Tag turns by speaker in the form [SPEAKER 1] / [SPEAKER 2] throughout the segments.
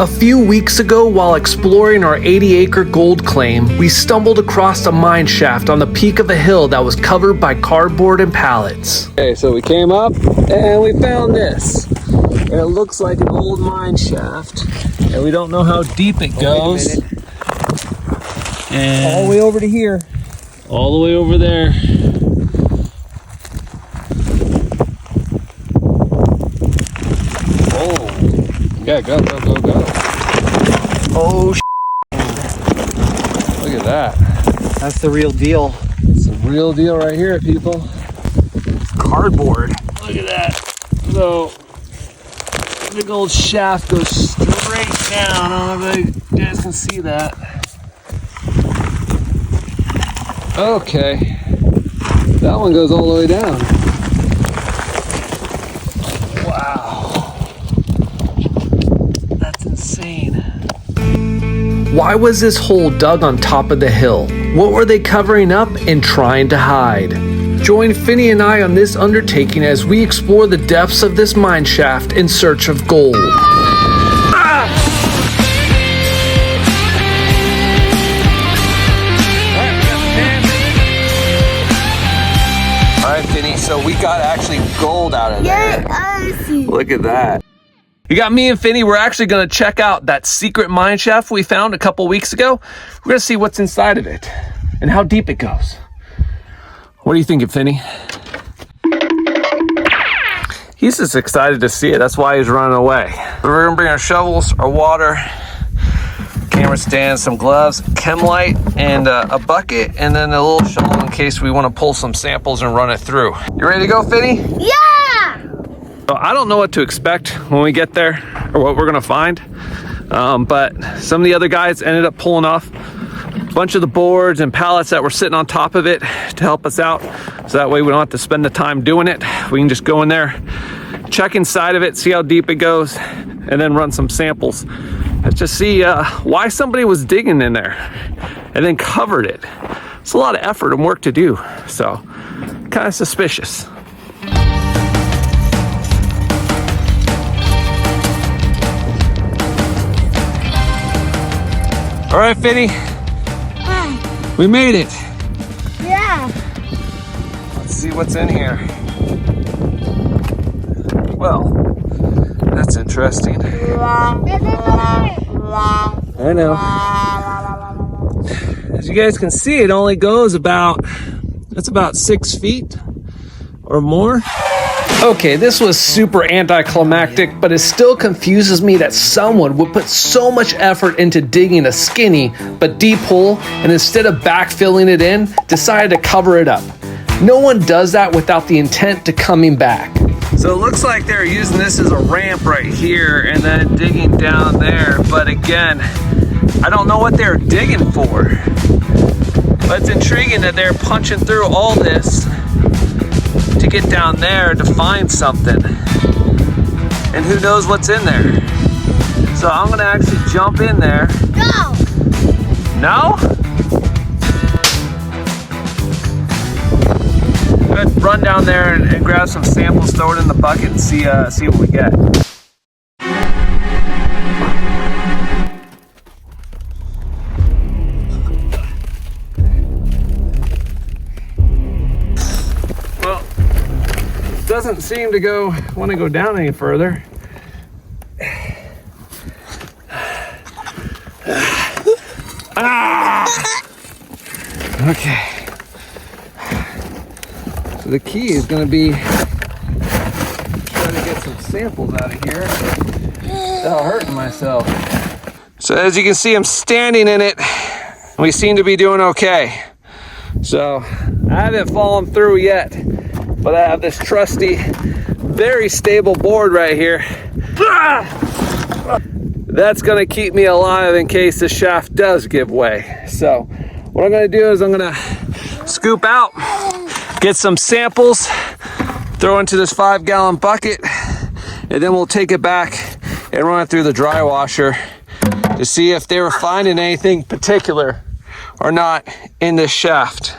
[SPEAKER 1] A few weeks ago, while exploring our 80-acre gold claim, we stumbled across a mine shaft on the peak of a hill that was covered by cardboard and pallets.
[SPEAKER 2] Okay, so we came up and we found this. And it looks like an old mine shaft. And we don't know how deep it goes. And
[SPEAKER 3] all the way over to here.
[SPEAKER 2] All the way over there. Oh. Yeah, go. Oh, look at that.
[SPEAKER 3] That's the real deal.
[SPEAKER 2] It's the real deal right here, people.
[SPEAKER 3] It's cardboard.
[SPEAKER 2] Look at that. So, big old shaft goes straight down. I don't know if you guys can see that. Okay. That one goes all the way down. Wow. That's insane.
[SPEAKER 1] Why was this hole dug on top of the hill? What were they covering up and trying to hide? Join Finney and I on this undertaking as we explore the depths of this mine shaft in search of gold.
[SPEAKER 2] All right, Finney, so we got actually gold out of there. Look at that. You got me and Finney. We're actually going to check out that secret mine shaft we found a couple weeks ago. We're going to see what's inside of it and how deep it goes. What do you think, Finney? He's just excited to see it. That's why he's running away. We're going to bring our shovels, our water, camera stand, some gloves, chem light, and a bucket, and then a little shovel in case we want to pull some samples and run it through. You ready to go, Finney?
[SPEAKER 4] Yeah!
[SPEAKER 2] So I don't know what to expect when we get there or what we're gonna find, but some of the other guys ended up pulling off a bunch of the boards and pallets that were sitting on top of it to help us out, so that way we don't have to spend the time doing it. We can just go in there, check inside of it, see how deep it goes, and then run some samples. Let's just see why somebody was digging in there and then covered it. It's a lot of effort and work to do, so kind of suspicious. All right, Finney, we made it.
[SPEAKER 4] Yeah.
[SPEAKER 2] Let's see what's in here. Well, that's interesting. I know. As you guys can see, it only goes about 6 feet or more.
[SPEAKER 1] Okay, this was super anticlimactic, but it still confuses me that someone would put so much effort into digging a skinny but deep hole and instead of backfilling it in, decided to cover it up. No one does that without the intent to coming back.
[SPEAKER 2] So it looks like they're using this as a ramp right here and then digging down there. But again, I don't know what they're digging for. But it's intriguing that they're punching through all this to get down there to find something. And who knows what's in there. So I'm gonna actually jump in there.
[SPEAKER 4] Go!
[SPEAKER 2] No? Good, run down there and grab some samples, throw it in the bucket and see what we get. Well, it doesn't seem to want to go down any further. Okay. So the key is going to be trying to get some samples out of here without hurting myself. So as you can see, I'm standing in it. We seem to be doing okay. So I haven't fallen through yet, but I have this trusty, very stable board right here. That's going to keep me alive in case the shaft does give way. So what I'm going to do is I'm going to scoop out, get some samples, throw into this 5-gallon bucket, and then we'll take it back and run it through the dry washer to see if they were finding anything particular or not in this shaft.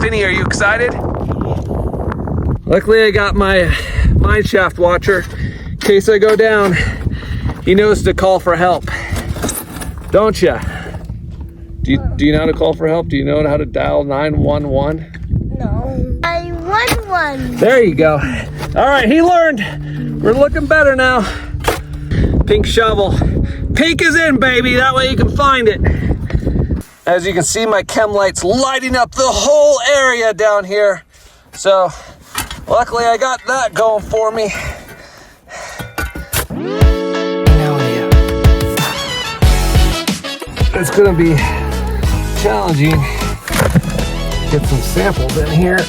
[SPEAKER 2] Finney, are you excited? Luckily I got my mine shaft watcher in case I go down. he knows to call for help. Don't you? Do you know how to call for help? Do you know how to dial 911?
[SPEAKER 4] No. 911.
[SPEAKER 2] There you go. All right, he learned. We're looking better now. Pink shovel. Pink is in, baby. That way you can find it. As you can see, my chem light's lighting up the whole area down here. So, luckily I got that going for me. It's gonna be challenging. Get some samples in here.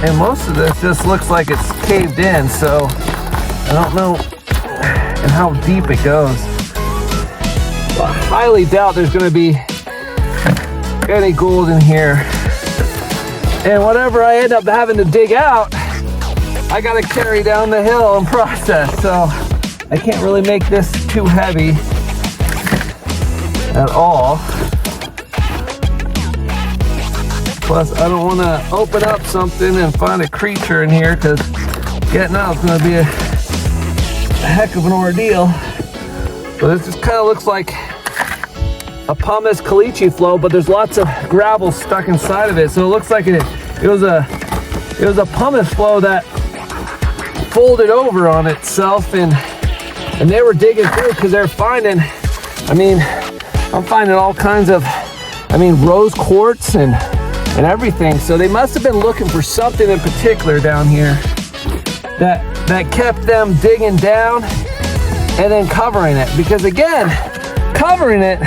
[SPEAKER 2] And most of this just looks like it's caved in, so I don't know and how deep it goes. I highly doubt there's gonna be any gold in here. And whatever I end up having to dig out, I gotta carry down the hill and process. So I can't really make this too heavy at all. Plus, I don't want to open up something and find a creature in here, because getting out is going to be a heck of an ordeal. So this just kind of looks like a pumice caliche flow, but there's lots of gravel stuck inside of it. So it looks like it was a pumice flow that folded over on itself, and they were digging through because they're finding, I'm finding all kinds of, rose quartz and everything. So they must have been looking for something in particular down here that kept them digging down and then covering it. Because again, covering it,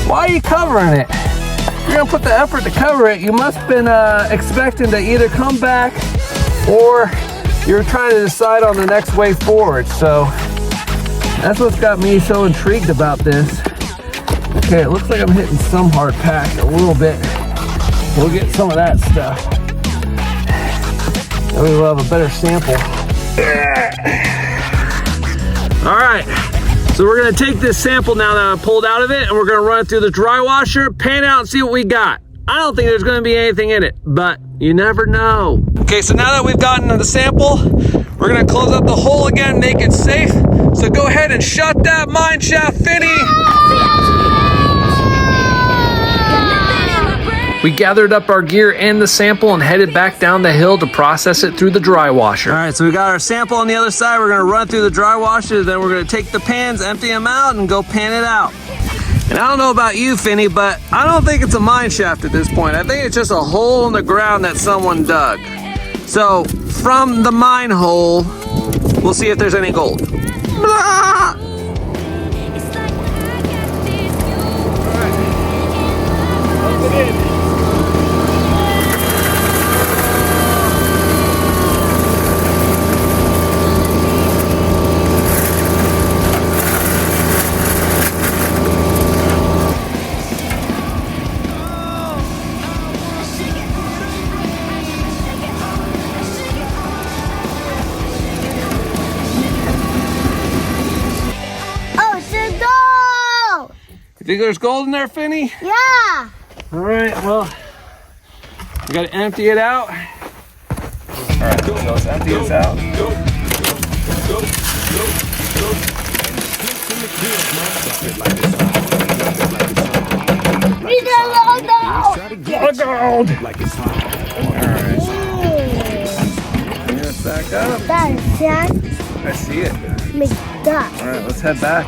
[SPEAKER 2] why are you covering it? If you're gonna put the effort to cover it, you must have been expecting to either come back or you're trying to decide on the next way forward. So that's what's got me so intrigued about this. Okay, it looks like I'm hitting some hard pack a little bit. We'll get some of that stuff. Then we will have a better sample. All right, so we're gonna take this sample now that I pulled out of it, and we're gonna run it through the dry washer, pan it out, and see what we got. I don't think there's gonna be anything in it, but you never know. Okay, so now that we've gotten the sample, we're gonna close up the hole again, make it safe. So go ahead and shut that mine shaft, Finny.
[SPEAKER 1] We gathered up our gear and the sample and headed back down the hill to process it through the dry washer.
[SPEAKER 2] All right, so we got our sample on the other side. We're gonna run through the dry washer, then we're gonna take the pans, empty them out, and go pan it out. And I don't know about you, Finny, but I don't think it's a mine shaft at this point. I think it's just a hole in the ground that someone dug. So from the mine hole, we'll see if there's any gold. Blah! You think there's gold in there, Finny?
[SPEAKER 4] Yeah.
[SPEAKER 2] All right, well, we gotta empty it out. All right, so let's empty this out.
[SPEAKER 4] Need a lot of gold.
[SPEAKER 2] All right. Bring this back up.
[SPEAKER 4] That's that.
[SPEAKER 2] I see it.
[SPEAKER 4] Make that.
[SPEAKER 2] All right, let's head back.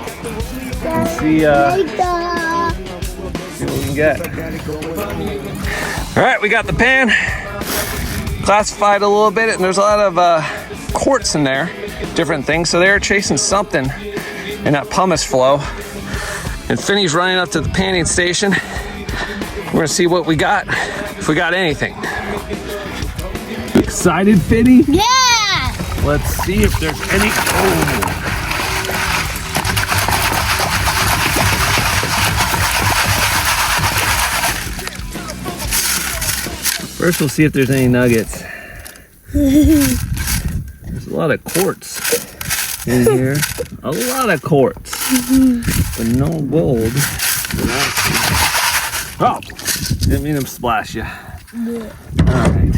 [SPEAKER 2] And see what we can get. All right, we got the pan classified a little bit, and there's a lot of quartz in there, different things. So they're chasing something in that pumice flow. And Finny's running up to the panning station. We're gonna see what we got, if we got anything. Excited, Finny?
[SPEAKER 4] Yeah.
[SPEAKER 2] Let's see if there's any. Oh. First, we'll see if there's any nuggets. There's a lot of quartz in here. A lot of quartz. But no gold. Oh! Didn't mean to splash you. Alright.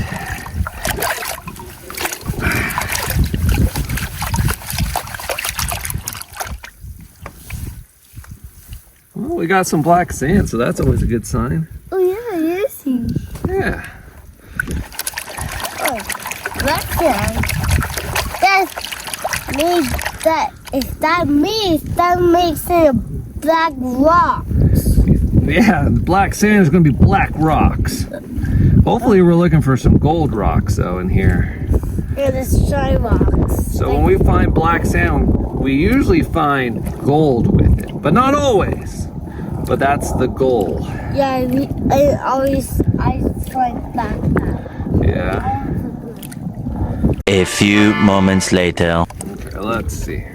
[SPEAKER 2] Well, we got some black sand, so that's always a good sign.
[SPEAKER 4] Oh yeah, yes.
[SPEAKER 2] Yeah.
[SPEAKER 4] Oh, black sand. That means that if that makes it black rocks.
[SPEAKER 2] Yeah, the black sand is going to be black rocks. Hopefully we're looking for some gold rocks though in here.
[SPEAKER 4] Yeah, the shiny rocks.
[SPEAKER 2] So when we find black sand, we usually find gold with it, but not always. But that's the goal.
[SPEAKER 4] Yeah, I find black.
[SPEAKER 2] Yeah.
[SPEAKER 5] A few moments later.
[SPEAKER 2] Okay, let's see.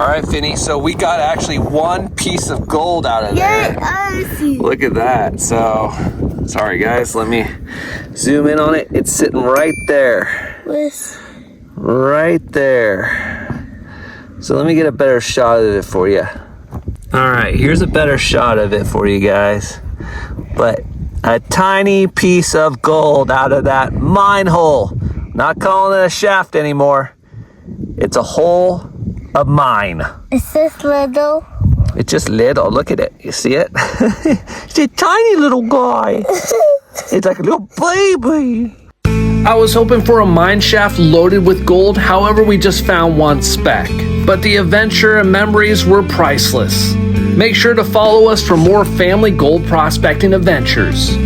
[SPEAKER 2] All right, Finny, so we got actually one piece of gold out of there.
[SPEAKER 4] Yeah, I see.
[SPEAKER 2] Look at that. So, sorry guys, let me zoom in on it. It's sitting right there. Right there. So let me get a better shot of it for you. All right, here's a better shot of it for you guys. But a tiny piece of gold out of that mine hole. Not calling it a shaft anymore. It's a hole of mine.
[SPEAKER 4] Is this little?
[SPEAKER 2] It's just little. Look at it. You see it? It's a tiny little guy. It's like a little baby.
[SPEAKER 1] I was hoping for a mine shaft loaded with gold, however we just found one speck. But the adventure and memories were priceless. Make sure to follow us for more family gold prospecting adventures.